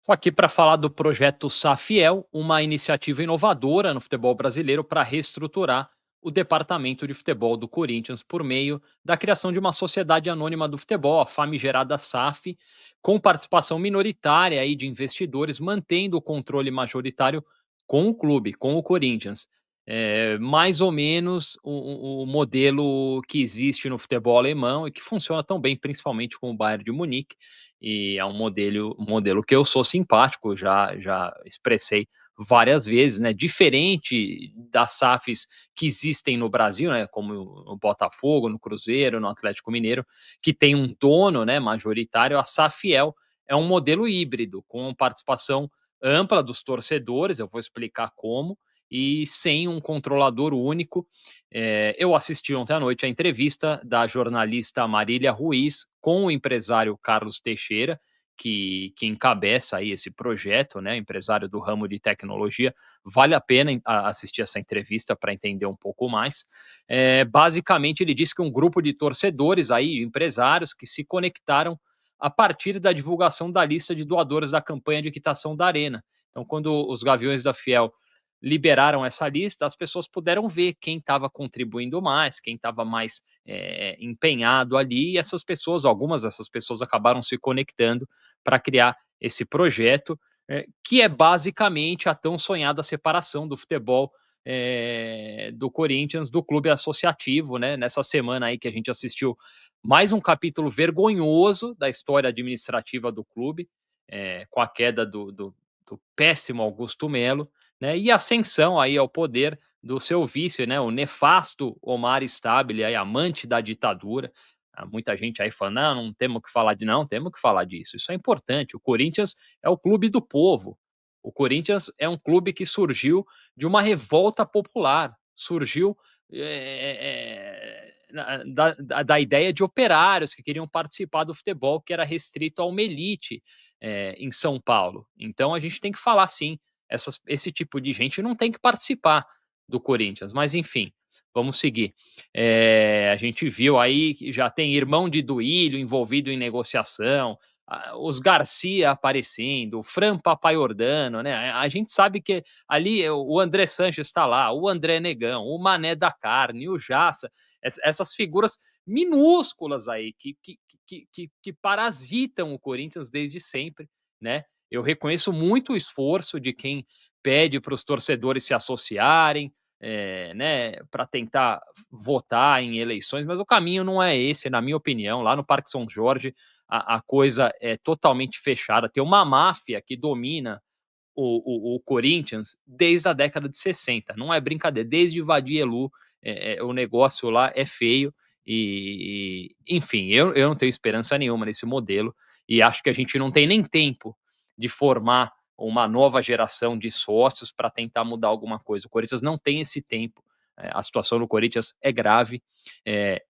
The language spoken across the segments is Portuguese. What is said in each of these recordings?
Estou aqui para falar do projeto Safiel, uma iniciativa inovadora no futebol brasileiro para reestruturar o departamento de futebol do Corinthians por meio da criação de uma sociedade anônima do futebol, a famigerada SAF, com participação minoritária aí de investidores, mantendo o controle majoritário com o clube, com o Corinthians. É mais ou menos o modelo que existe no futebol alemão e que funciona tão bem, principalmente com o Bayern de Munique, e é um modelo que eu sou simpático, já expressei várias vezes, né? Diferente das SAFs que existem no Brasil, né? Como no Botafogo, no Cruzeiro, no Atlético Mineiro, que tem um dono, né? Majoritário, a Safiel é um modelo híbrido com participação ampla dos torcedores. Eu vou explicar como, e sem um controlador único. Eu assisti ontem à noite a entrevista da jornalista Marília Ruiz com o empresário Carlos Teixeira, que encabeça aí esse projeto, né, empresário do ramo de tecnologia. Vale a pena assistir essa entrevista para entender um pouco mais. Basicamente, ele disse que um grupo de torcedores aí, empresários, que se conectaram a partir da divulgação da lista de doadores da campanha de quitação da Arena. Então, quando os Gaviões da Fiel liberaram essa lista, as pessoas puderam ver quem estava contribuindo mais, quem estava mais empenhado ali, e essas pessoas, algumas dessas pessoas acabaram se conectando para criar esse projeto, que é basicamente a tão sonhada separação do futebol do Corinthians do clube associativo, né? Nessa semana aí que a gente assistiu mais um capítulo vergonhoso da história administrativa do clube, com a queda do péssimo Augusto Melo, né, e ascensão aí ao poder do seu vice, né, o nefasto Omar Stabile, aí, amante da ditadura. Muita gente aí falando, não temos que falar de não, temos que falar disso. Isso é importante. O Corinthians é o clube do povo. O Corinthians é um clube que surgiu de uma revolta popular, surgiu da ideia de operários que queriam participar do futebol, que era restrito a uma elite em São Paulo. Então a gente tem que falar sim, esse tipo de gente não tem que participar do Corinthians, mas enfim, vamos seguir. A gente viu aí que já tem irmão de Duílio envolvido em negociação, os Garcia aparecendo, o Fran Papaiordano, né? A gente sabe que ali o André Sanches está lá, o André Negão, o Mané da Carne, o Jassa, essas figuras minúsculas aí que parasitam o Corinthians desde sempre, né? Eu reconheço muito o esforço de quem pede para os torcedores se associarem, né, para tentar votar em eleições, mas o caminho não é esse, na minha opinião. Lá no Parque São Jorge, a coisa é totalmente fechada. Tem uma máfia que domina o Corinthians desde a década de 60. Não é brincadeira. Desde Vadielu, o negócio lá é feio. Enfim, eu não tenho esperança nenhuma nesse modelo. E acho que a gente não tem nem tempo de formar uma nova geração de sócios para tentar mudar alguma coisa. O Corinthians não tem esse tempo. A situação no Corinthians é grave.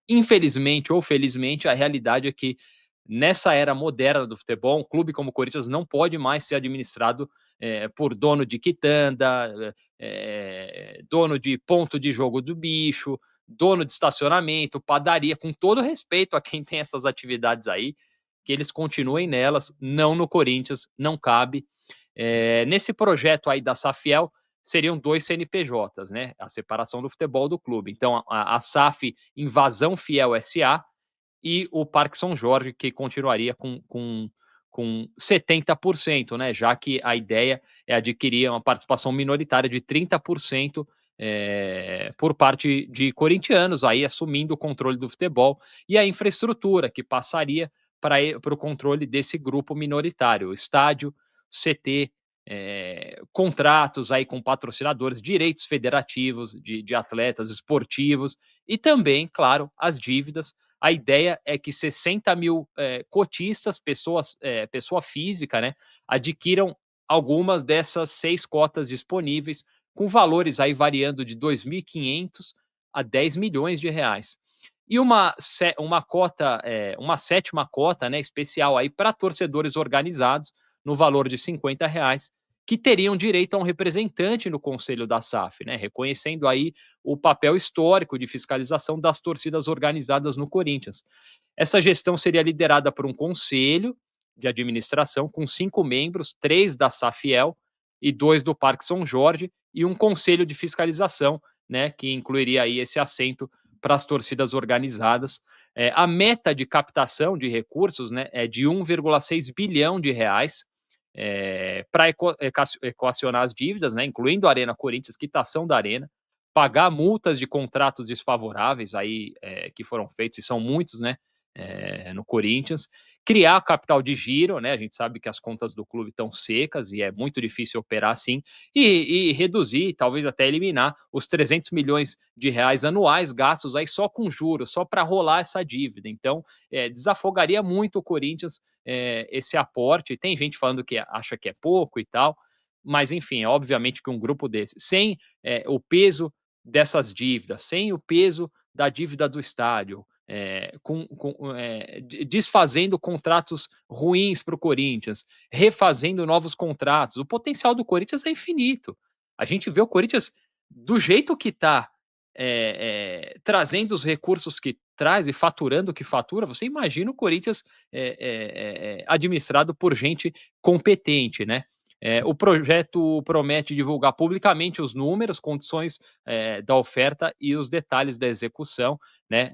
Infelizmente ou felizmente, a realidade é que nessa era moderna do futebol, um clube como o Corinthians não pode mais ser administrado por dono de quitanda, dono de ponto de jogo do bicho, dono de estacionamento, padaria, com todo respeito a quem tem essas atividades aí, que eles continuem nelas, não no Corinthians, não cabe. Nesse projeto aí da Safiel, seriam dois CNPJs, né? A separação do futebol do clube. Então, a SAF Invasão Fiel SA e o Parque São Jorge, que continuaria com 70%, né? Já que a ideia é adquirir uma participação minoritária de 30% por parte de corintianos, aí assumindo o controle do futebol e a infraestrutura, que passaria para o controle desse grupo minoritário, estádio, CT, contratos aí com patrocinadores, direitos federativos de atletas esportivos e também, claro, as dívidas. A ideia é que 60 mil cotistas, pessoa física, né, adquiram algumas dessas 6 cotas disponíveis, com valores aí variando de 2.500 a 10 milhões de reais. E uma sétima cota, né, especial aí para torcedores organizados, no valor de R$ 50, que teriam direito a um representante no conselho da SAF, né, reconhecendo aí o papel histórico de fiscalização das torcidas organizadas no Corinthians. Essa gestão seria liderada por um conselho de administração com 5 membros, 3 da Safiel e 2 do Parque São Jorge, e um conselho de fiscalização, né, que incluiria aí esse assento para as torcidas organizadas. A meta de captação de recursos, né, é de 1,6 bilhão de reais, para equacionar as dívidas, né, incluindo a Arena Corinthians, quitação da Arena, pagar multas de contratos desfavoráveis aí, que foram feitos, e são muitos, né, no Corinthians, criar capital de giro, né, a gente sabe que as contas do clube estão secas e é muito difícil operar assim, e reduzir, talvez até eliminar os 300 milhões de reais anuais gastos aí só com juros, só para rolar essa dívida. Então, desafogaria muito o Corinthians, esse aporte. Tem gente falando que acha que é pouco e tal, mas enfim, obviamente que um grupo desse, sem o peso dessas dívidas, sem o peso da dívida do estádio, desfazendo contratos ruins para o Corinthians, refazendo novos contratos, o potencial do Corinthians é infinito. A gente vê o Corinthians do jeito que está, trazendo os recursos que traz e faturando o que fatura. Você imagina o Corinthians administrado por gente competente, né? O projeto promete divulgar publicamente os números, condições da oferta e os detalhes da execução, né?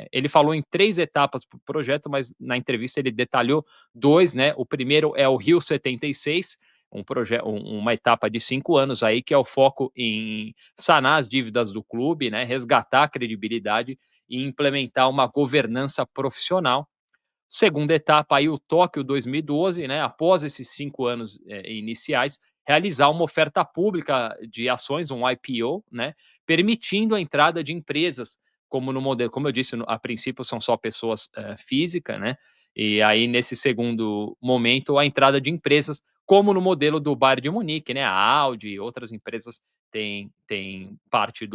Ele falou em 3 etapas para o projeto, mas na entrevista ele detalhou 2, né? O primeiro é o Rio 76, uma etapa de 5 anos aí, que é o foco em sanar as dívidas do clube, né? Resgatar a credibilidade e implementar uma governança profissional. Segunda etapa, aí o Tóquio 2012, né, após esses 5 anos iniciais, realizar uma oferta pública de ações, um IPO, né, permitindo a entrada de empresas, como no modelo, como eu disse, a princípio são só pessoas físicas, né, e aí nesse segundo momento a entrada de empresas, como no modelo do Bayern de Munique, né, a Audi e outras empresas têm parte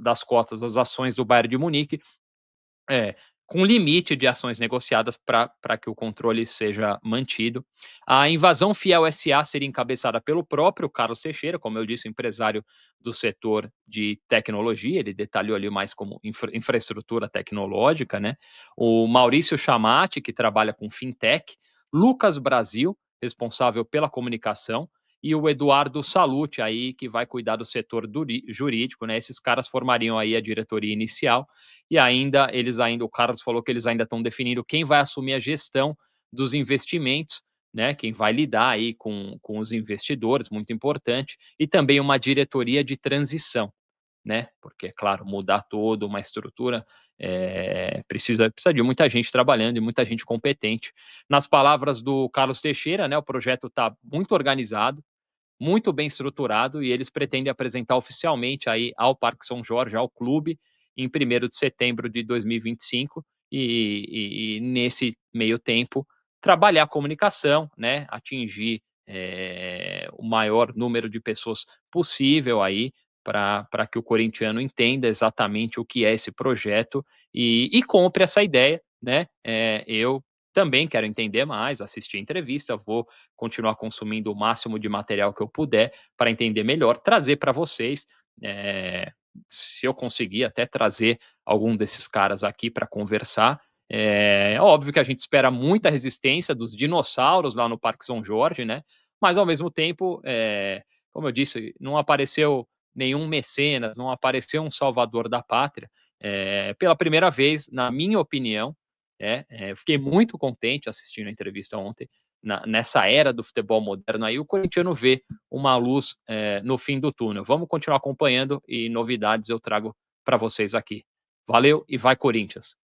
das cotas das ações do Bayern de Munique, é, com limite de ações negociadas para que o controle seja mantido. A Invasão Fiel SA seria encabeçada pelo próprio Carlos Teixeira, como eu disse, empresário do setor de tecnologia, ele detalhou ali mais como infraestrutura tecnológica, né? O Maurício Chamati, que trabalha com fintech, Lucas Brasil, responsável pela comunicação, e o Eduardo Salute aí, que vai cuidar do setor jurídico, né? Esses caras formariam aí a diretoria inicial, e o Carlos falou que eles ainda estão definindo quem vai assumir a gestão dos investimentos, né? Quem vai lidar aí com os investidores, muito importante, e também uma diretoria de transição, né? Porque, é claro, mudar toda uma estrutura precisa de muita gente trabalhando e muita gente competente. Nas palavras do Carlos Teixeira, né? O projeto está muito organizado, muito bem estruturado, e eles pretendem apresentar oficialmente aí ao Parque São Jorge, ao clube, em 1º de setembro de 2025, e nesse meio tempo trabalhar a comunicação, né, atingir o maior número de pessoas possível aí, para que o corintiano entenda exatamente o que é esse projeto e compre essa ideia, né? Eu também quero entender mais, assistir a entrevista, vou continuar consumindo o máximo de material que eu puder para entender melhor, trazer para vocês. Se eu conseguir até trazer algum desses caras aqui para conversar. É óbvio que a gente espera muita resistência dos dinossauros lá no Parque São Jorge, né? Mas ao mesmo tempo, como eu disse, não apareceu nenhum mecenas, não apareceu um salvador da pátria. Pela primeira vez, na minha opinião, fiquei muito contente assistindo a entrevista ontem. Nessa era do futebol moderno, aí o corintiano vê uma luz no fim do túnel. Vamos continuar acompanhando e novidades eu trago para vocês aqui. Valeu e vai Corinthians!